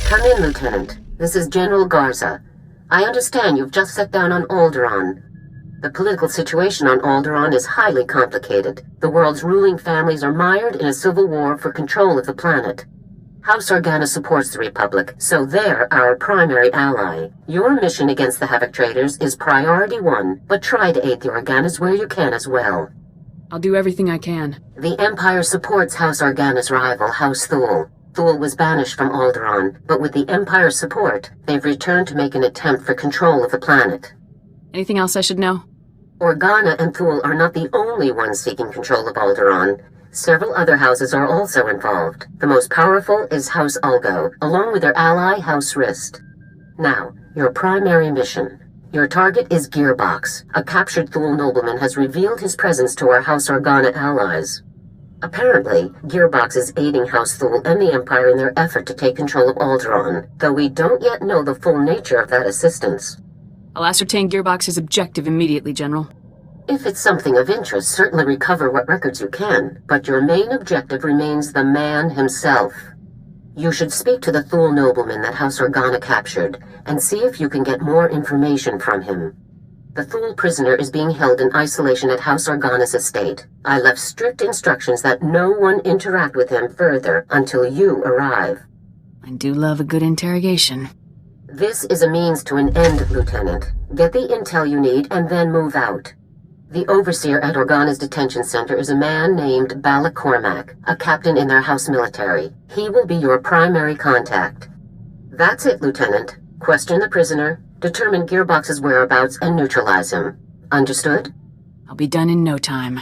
Come in, Lieutenant. This is General Garza. I understand you've just set down on Alderaan. The political situation on Alderaan is highly complicated. The world's ruling families are mired in a civil war for control of the planet. House Organa supports the Republic, so they're our primary ally. Your mission against the Havoc Traders is priority 1, but try to aid the Organas where you can as well. I'll do everything I can. The Empire supports House Organa's rival, House Thule. Thule was banished from Alderaan, but with the Empire's support, they've returned to make an attempt for control of the planet. Anything else I should know? Organa and Thule are not the only ones seeking control of Alderaan. Several other houses are also involved. The most powerful is House Ulgo, along with their ally, House Rist. Now, your primary mission. Your target is Gearbox. A captured Thule nobleman has revealed his presence to our House Organa allies. Apparently, Gearbox is aiding House Thule and the Empire in their effort to take control of Alderaan, though we don't yet know the full nature of that assistance. I'll ascertain Gearbox's objective immediately, General. If it's something of interest, certainly recover what records you can, but your main objective remains the man himself. You should speak to the Thule nobleman that House Organa captured, and see if you can get more information from him. The Thule prisoner is being held in isolation at House Organa's estate. I left strict instructions that no one interact with him further until you arrive. I do love a good interrogation. This is a means to an end, Lieutenant. Get the intel you need and then move out. The overseer at Organa's detention center is a man named Balak Cormac, a captain in their house military. He will be your primary contact. That's it, Lieutenant. Question the prisoner, determine Gearbox's whereabouts, and neutralize him. Understood? I'll be done in no time.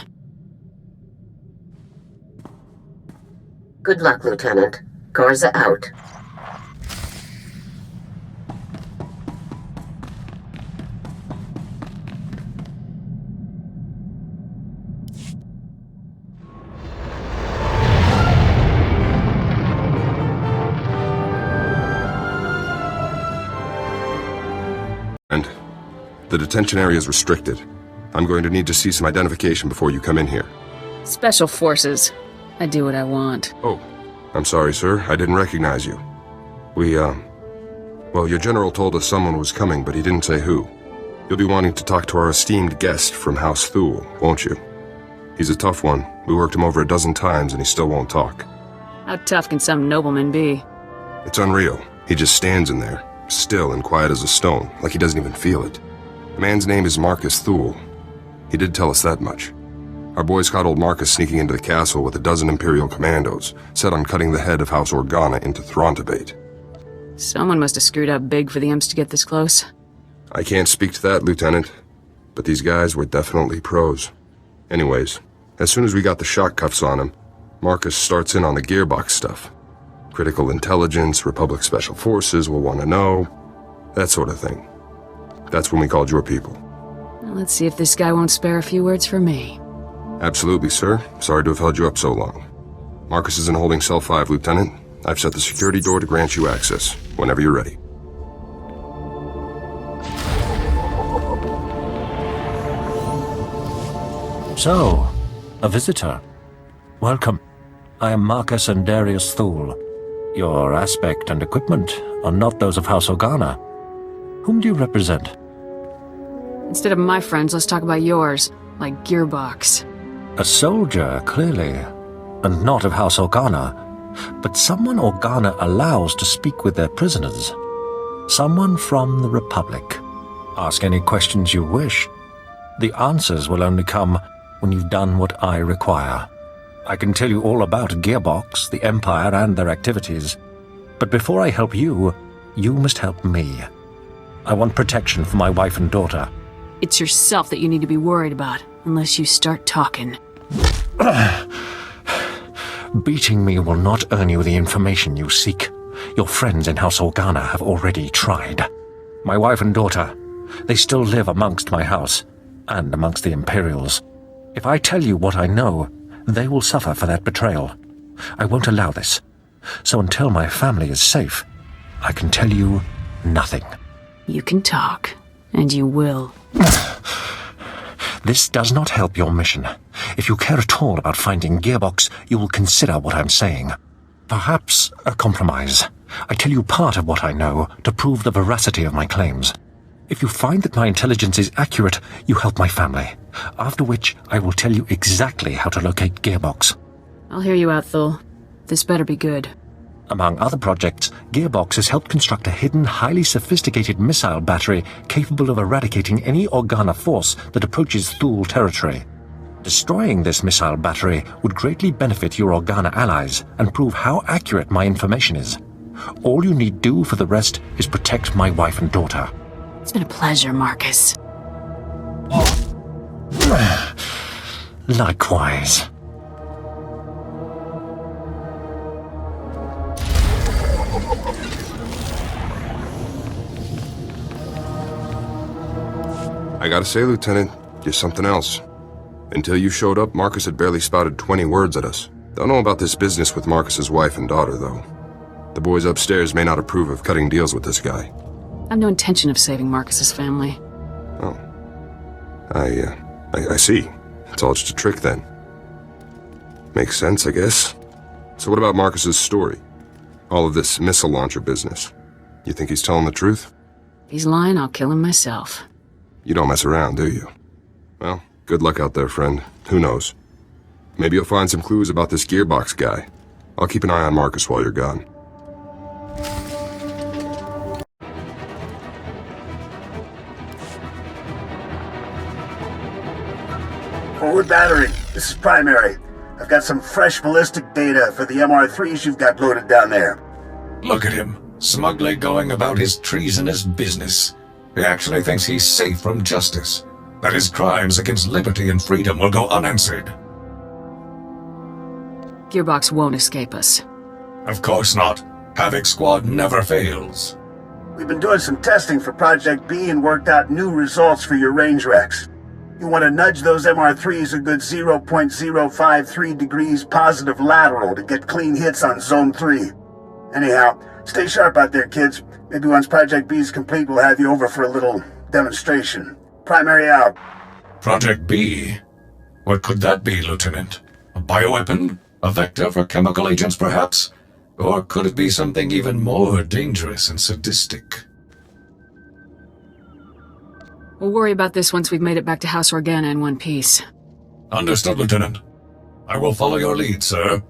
Good luck, Lieutenant. Garza out. The detention area is restricted. I'm going to need to see some identification before you come in here. Special Forces. I do what I want. Oh, I'm sorry, sir. I didn't recognize you. Well, your general told us someone was coming, but he didn't say who. You'll be wanting to talk to our esteemed guest from House Thule, won't you? He's a tough one. We worked him over a dozen times and he still won't talk. How tough can some nobleman be? It's unreal. He just stands in there, still and quiet as a stone, like he doesn't even feel it. The man's name is Marcus Thule. He did tell us that much. Our boys caught old Marcus sneaking into the castle with a dozen Imperial commandos, set on cutting the head of House Organa into Throntobate. Someone must have screwed up big for the imps to get this close. I can't speak to that, Lieutenant, but these guys were definitely pros. Anyways, as soon as we got the shock cuffs on him, Marcus starts in on the Gearbox stuff. Critical intelligence, Republic Special Forces will want to know, that sort of thing. That's when we called your people. Well, let's see if this guy won't spare a few words for me. Absolutely, sir. Sorry to have held you up so long. Marcus is in holding cell 5, Lieutenant. I've set the security door to grant you access, whenever you're ready. So, a visitor. Welcome. I am Marcus and Darius Thule. Your aspect and equipment are not those of House Organa. Whom do you represent? Instead of my friends, let's talk about yours, like Gearbox. A soldier, clearly, and not of House Organa, but someone Organa allows to speak with their prisoners. Someone from the Republic. Ask any questions you wish. The answers will only come when you've done what I require. I can tell you all about Gearbox, the Empire, and their activities. But before I help you, you must help me. I want protection for my wife and daughter. It's yourself that you need to be worried about, unless you start talking. Beating me will not earn you the information you seek. Your friends in House Organa have already tried. My wife and daughter, they still live amongst my house, and amongst the Imperials. If I tell you what I know, they will suffer for that betrayal. I won't allow this. So until my family is safe, I can tell you nothing. You can talk, and you will. This does not help your mission. If you care at all about finding Gearbox, you will consider what I'm saying. Perhaps a compromise. I tell you part of what I know to prove the veracity of my claims. If you find that my intelligence is accurate, you help my family. After which, I will tell you exactly how to locate Gearbox. I'll hear you out, Thul. This better be good. Among other projects, Gearbox has helped construct a hidden, highly sophisticated missile battery capable of eradicating any Organa force that approaches Thule territory. Destroying this missile battery would greatly benefit your Organa allies and prove how accurate my information is. All you need do for the rest is protect my wife and daughter. It's been a pleasure, Marcus. Likewise. I gotta say, Lieutenant, you're something else. Until you showed up, Marcus had barely spouted 20 words at us. Don't know about this business with Marcus's wife and daughter, though. The boys upstairs may not approve of cutting deals with this guy. I've no intention of saving Marcus's family. Oh. I see. It's all just a trick, then. Makes sense, I guess. So what about Marcus's story? All of this missile launcher business. You think he's telling the truth? If he's lying, I'll kill him myself. You don't mess around, do you? Well, good luck out there, friend. Who knows? Maybe you'll find some clues about this Gearbox guy. I'll keep an eye on Marcus while you're gone. Forward battery, this is Primary. I've got some fresh ballistic data for the MR3s you've got loaded down there. Look at him, smugly going about his treasonous business. He actually thinks he's safe from justice, that his crimes against liberty and freedom will go unanswered. Gearbox won't escape us. Of course not. Havoc Squad never fails. We've been doing some testing for Project B and worked out new results for your range Rex. You want to nudge those MR3s a good 0.053 degrees positive lateral to get clean hits on Zone 3. Anyhow, stay sharp out there, kids. Maybe once Project B is complete, we'll have you over for a little demonstration. Primary out. Project B? What could that be, Lieutenant? A bioweapon? A vector for chemical agents, perhaps? Or could it be something even more dangerous and sadistic? We'll worry about this once we've made it back to House Organa in one piece. Understood, Lieutenant. I will follow your lead, sir.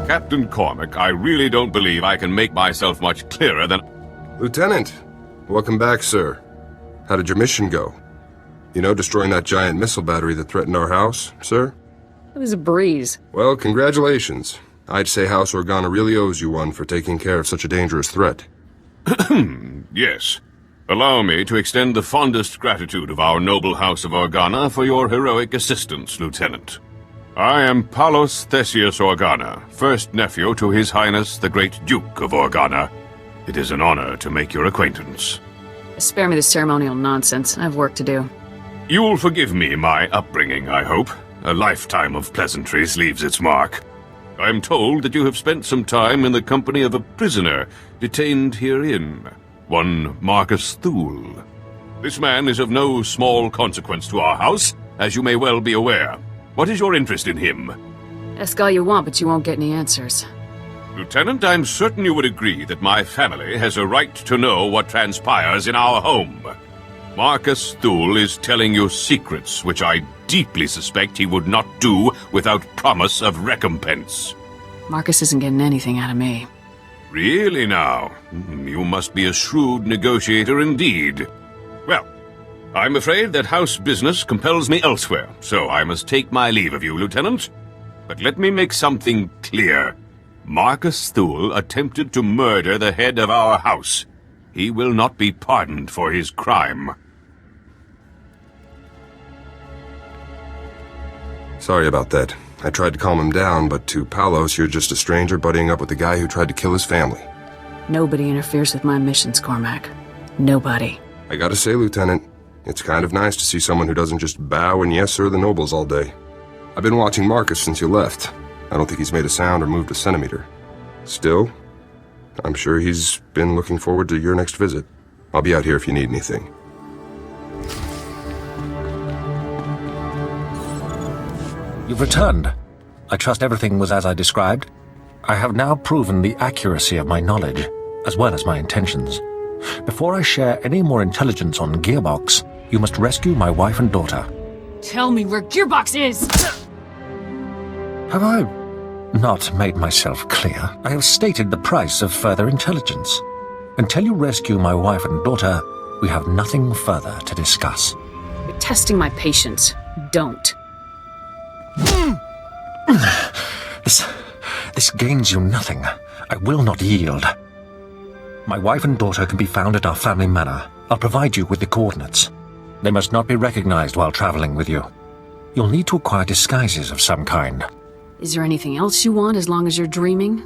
Captain Cormac, I really don't believe I can make myself much clearer than... Lieutenant, welcome back, sir. How did your mission go? You know, destroying that giant missile battery that threatened our house, sir? It was a breeze. Well, congratulations. I'd say House Organa really owes you one for taking care of such a dangerous threat. Yes. Allow me to extend the fondest gratitude of our noble House of Organa for your heroic assistance, Lieutenant. I am Palos Theseus Organa, first nephew to His Highness the Great Duke of Organa. It is an honor to make your acquaintance. Spare me the ceremonial nonsense. I have work to do. You'll forgive me my upbringing, I hope. A lifetime of pleasantries leaves its mark. I'm told that you have spent some time in the company of a prisoner detained herein, one Marcus Thule. This man is of no small consequence to our house, as you may well be aware. What is your interest in him? Ask all you want, but you won't get any answers. Lieutenant, I'm certain you would agree that my family has a right to know what transpires in our home. Marcus Thule is telling you secrets which I deeply suspect he would not do without promise of recompense. Marcus isn't getting anything out of me. Really now? You must be a shrewd negotiator indeed. Well, I'm afraid that house business compels me elsewhere, so I must take my leave of you, Lieutenant. But let me make something clear. Marcus Thule attempted to murder the head of our house. He will not be pardoned for his crime. Sorry about that. I tried to calm him down, but to Palos, you're just a stranger buddying up with the guy who tried to kill his family. Nobody interferes with my missions, Cormac. Nobody. I gotta say, Lieutenant, it's kind of nice to see someone who doesn't just bow and yes sir the nobles all day. I've been watching Marcus since you left. I don't think he's made a sound or moved a centimeter. Still, I'm sure he's been looking forward to your next visit. I'll be out here if you need anything. You've returned. I trust everything was as I described. I have now proven the accuracy of my knowledge, as well as my intentions. Before I share any more intelligence on Gearbox, you must rescue my wife and daughter. Tell me where Gearbox is! Have I not made myself clear? I have stated the price of further intelligence. Until you rescue my wife and daughter, we have nothing further to discuss. You're testing my patience. Don't. This gains you nothing. I will not yield. My wife and daughter can be found at our family manor. I'll provide you with the coordinates. They must not be recognized while traveling with you. You'll need to acquire disguises of some kind. Is there anything else you want as long as you're dreaming?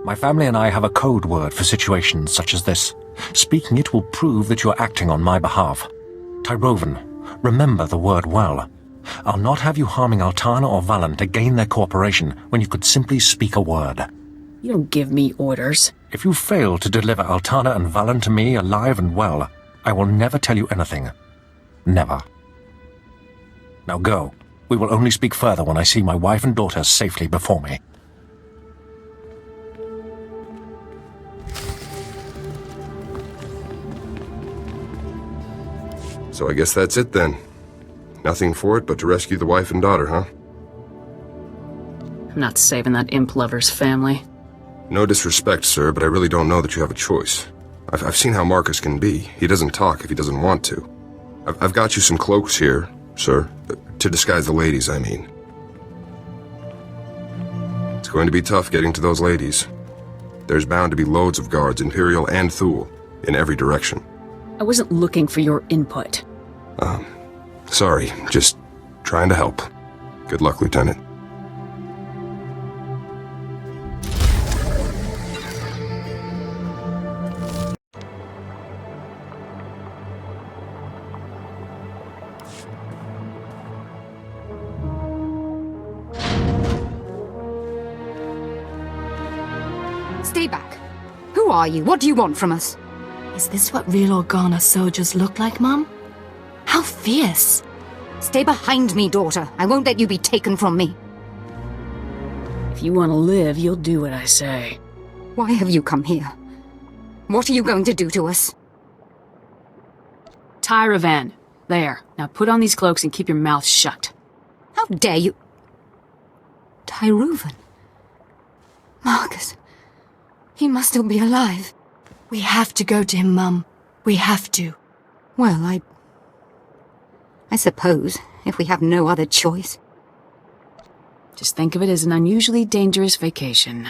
My family and I have a code word for situations such as this. Speaking it will prove that you're acting on my behalf. Tyrovan, remember the word well. I'll not have you harming Altana or Valen to gain their cooperation when you could simply speak a word. You don't give me orders. If you fail to deliver Altana and Valen to me alive and well, I will never tell you anything. Never. Now go. We will only speak further when I see my wife and daughter safely before me. So I guess that's it then. Nothing for it but to rescue the wife and daughter, huh? I'm not saving that imp lover's family. No disrespect, sir, but I really don't know that you have a choice. I've seen how Marcus can be. He doesn't talk if he doesn't want to. I've got you some cloaks here, sir. To disguise the ladies, I mean. It's going to be tough getting to those ladies. There's bound to be loads of guards, Imperial and Thule, in every direction. I wasn't looking for your input. Sorry, just trying to help. Good luck, Lieutenant. Stay back. Who are you? What do you want from us? Is this what real Organa soldiers look like, Mum? How fierce! Stay behind me, daughter. I won't let you be taken from me. If you want to live, you'll do what I say. Why have you come here? What are you going to do to us? Tyrovan. There. Now put on these cloaks and keep your mouth shut. How dare you? Tyrovan. Marcus. He must still be alive. We have to go to him, Mum. We have to. Well, I suppose, if we have no other choice. Just think of it as an unusually dangerous vacation.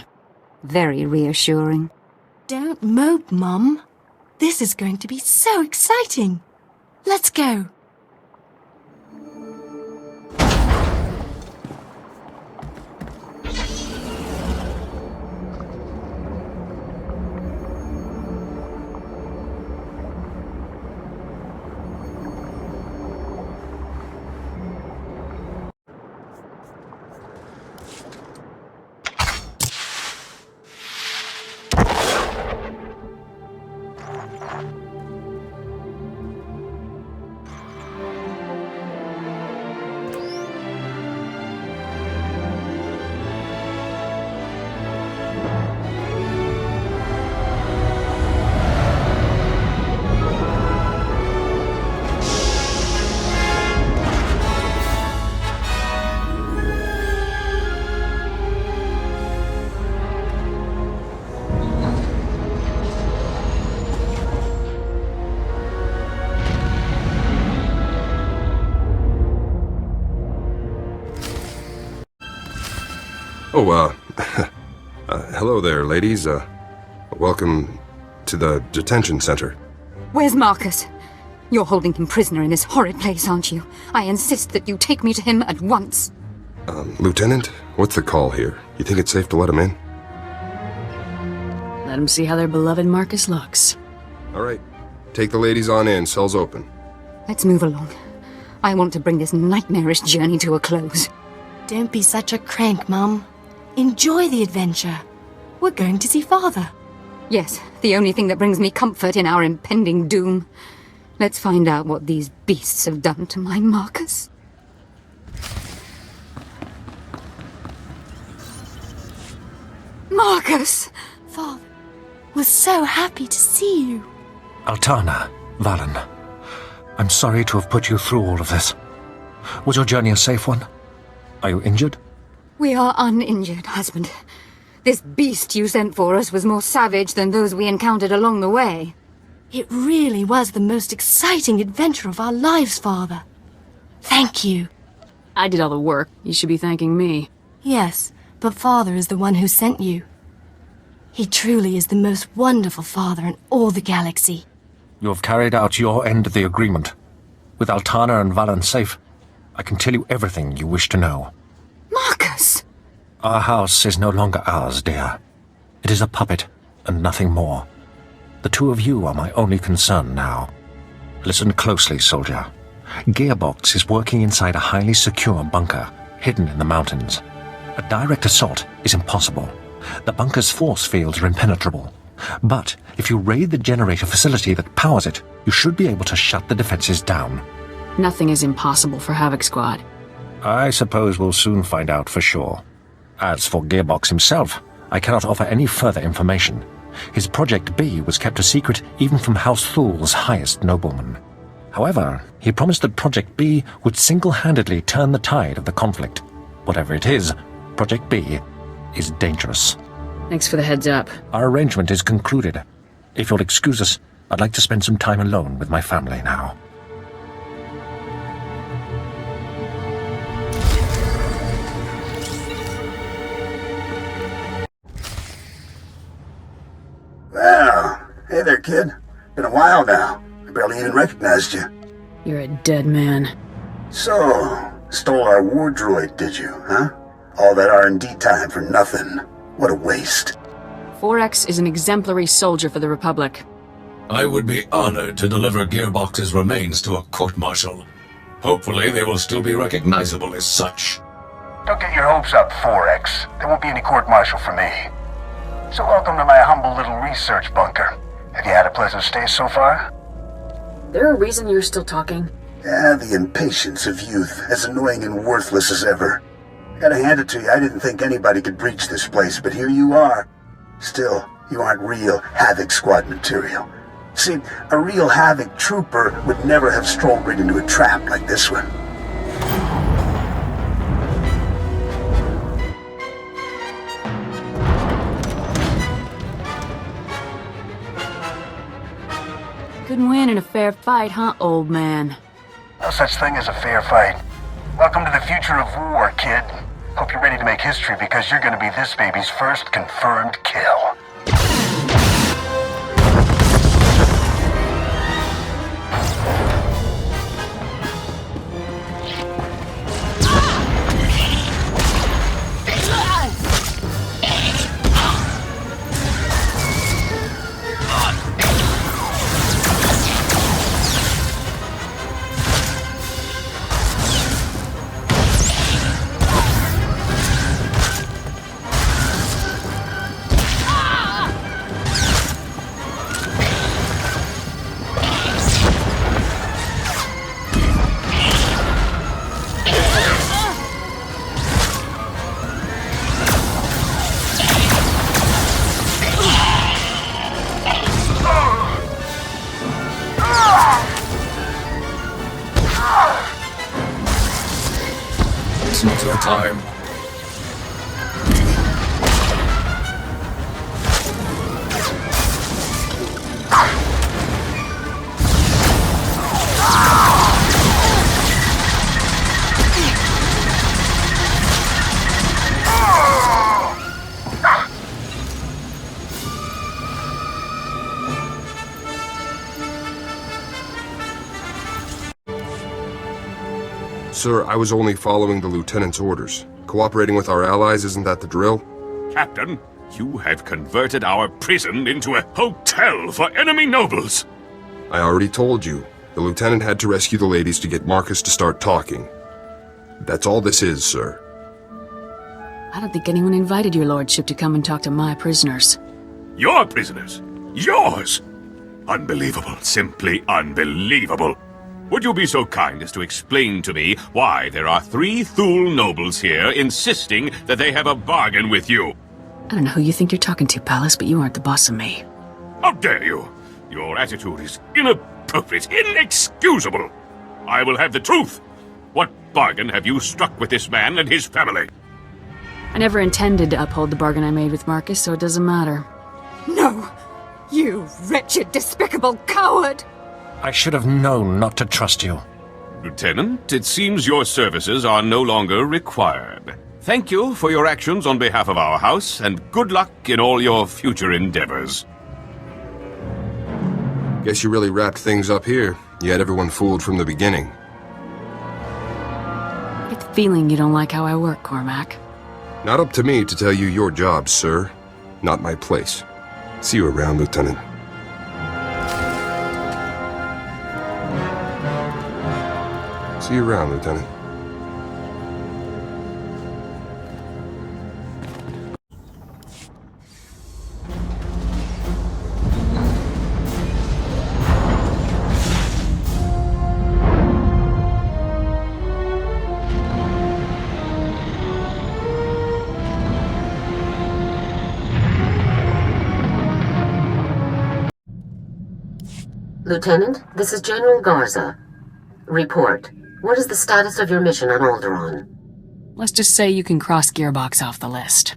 Very reassuring. Don't mope, Mum. This is going to be so exciting. Let's go. Oh, hello there, ladies. Welcome to the detention center. Where's Marcus? You're holding him prisoner in this horrid place, aren't you? I insist that you take me to him at once. Lieutenant, what's the call here? You think it's safe to let him in? Let them see how their beloved Marcus looks. All right. Take the ladies on in. Cell's open. Let's move along. I want to bring this nightmarish journey to a close. Don't be such a crank, Mum. Enjoy the adventure. We're going to see Father. Yes, the only thing that brings me comfort in our impending doom. Let's find out what these beasts have done to my Marcus. Marcus! Father, we're so happy to see you. Altana, Valen, I'm sorry to have put you through all of this. Was your journey a safe one? Are you injured? We are uninjured, husband. This beast you sent for us was more savage than those we encountered along the way. It really was the most exciting adventure of our lives, Father. Thank you. I did all the work. You should be thanking me. Yes, but Father is the one who sent you. He truly is the most wonderful father in all the galaxy. You have carried out your end of the agreement. With Altana and Valen safe, I can tell you everything you wish to know. Marcus! Our house is no longer ours, dear. It is a puppet, and nothing more. The two of you are my only concern now. Listen closely, soldier. Gearbox is working inside a highly secure bunker, hidden in the mountains. A direct assault is impossible. The bunker's force fields are impenetrable. But if you raid the generator facility that powers it, you should be able to shut the defenses down. Nothing is impossible for Havoc Squad. I suppose we'll soon find out for sure. As for Gearbox himself, I cannot offer any further information. His Project B was kept a secret even from House Thul's highest nobleman. However, he promised that Project B would single-handedly turn the tide of the conflict. Whatever it is, Project B is dangerous. Thanks for the heads up. Our arrangement is concluded. If you'll excuse us, I'd like to spend some time alone with my family now. Well, hey there, kid. Been a while now. I barely even recognized you. You're a dead man. So, stole our war droid, did you, huh? All that R&D time for nothing. What a waste. 4X is an exemplary soldier for the Republic. I would be honored to deliver Gearbox's remains to a court-martial. Hopefully they will still be recognizable as such. Don't get your hopes up, 4X. There won't be any court-martial for me. So welcome to my humble little research bunker. Have you had a pleasant stay so far? There a reason you're still talking? Yeah, the impatience of youth, as annoying and worthless as ever. Gotta hand it to you, I didn't think anybody could breach this place, but here you are. Still, you aren't real Havoc Squad material. See, a real Havoc trooper would never have strolled right into a trap like this one. Couldn't win in a fair fight, huh, old man? No such thing as a fair fight. Welcome to the future of war, kid. Hope you're ready to make history because you're gonna be this baby's first confirmed kill. It's not your time. Sir, I was only following the lieutenant's orders. Cooperating with our allies, isn't that the drill? Captain, you have converted our prison into a hotel for enemy nobles. I already told you. The lieutenant had to rescue the ladies to get Marcus to start talking. That's all this is, sir. I don't think anyone invited your lordship to come and talk to my prisoners. Your prisoners? Yours? Unbelievable. Simply unbelievable. Would you be so kind as to explain to me why there are 3 Thule nobles here insisting that they have a bargain with you? I don't know who you think you're talking to, Palace, but you aren't the boss of me. How dare you? Your attitude is inappropriate, inexcusable. I will have the truth. What bargain have you struck with this man and his family? I never intended to uphold the bargain I made with Marcus, so it doesn't matter. No! You wretched, despicable coward! I should have known not to trust you. Lieutenant, it seems your services are no longer required. Thank you for your actions on behalf of our house, and good luck in all your future endeavors. Guess you really wrapped things up here. You had everyone fooled from the beginning. I get the feeling you don't like how I work, Cormac. Not up to me to tell you your job, sir. Not my place. See you around, Lieutenant. See you around, Lieutenant. Lieutenant, this is General Garza. Report. What is the status of your mission on Alderaan? Let's just say you can cross Gearbox off the list.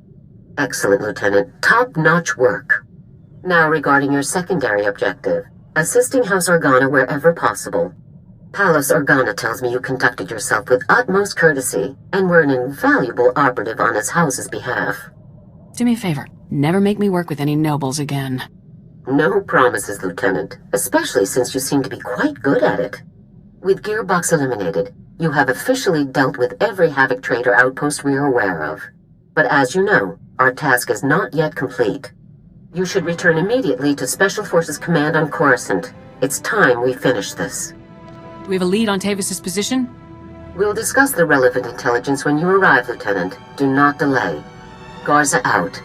Excellent, Lieutenant. Top-notch work. Now regarding your secondary objective, assisting House Organa wherever possible. Palace Organa tells me you conducted yourself with utmost courtesy and were an invaluable operative on his house's behalf. Do me a favor. Never make me work with any nobles again. No promises, Lieutenant, especially since you seem to be quite good at it. With Gearbox eliminated, you have officially dealt with every Havoc trader outpost we are aware of. But as you know, our task is not yet complete. You should return immediately to Special Forces Command on Coruscant. It's time we finish this. Do we have a lead on Tavis's position? We'll discuss the relevant intelligence when you arrive, Lieutenant. Do not delay. Garza out.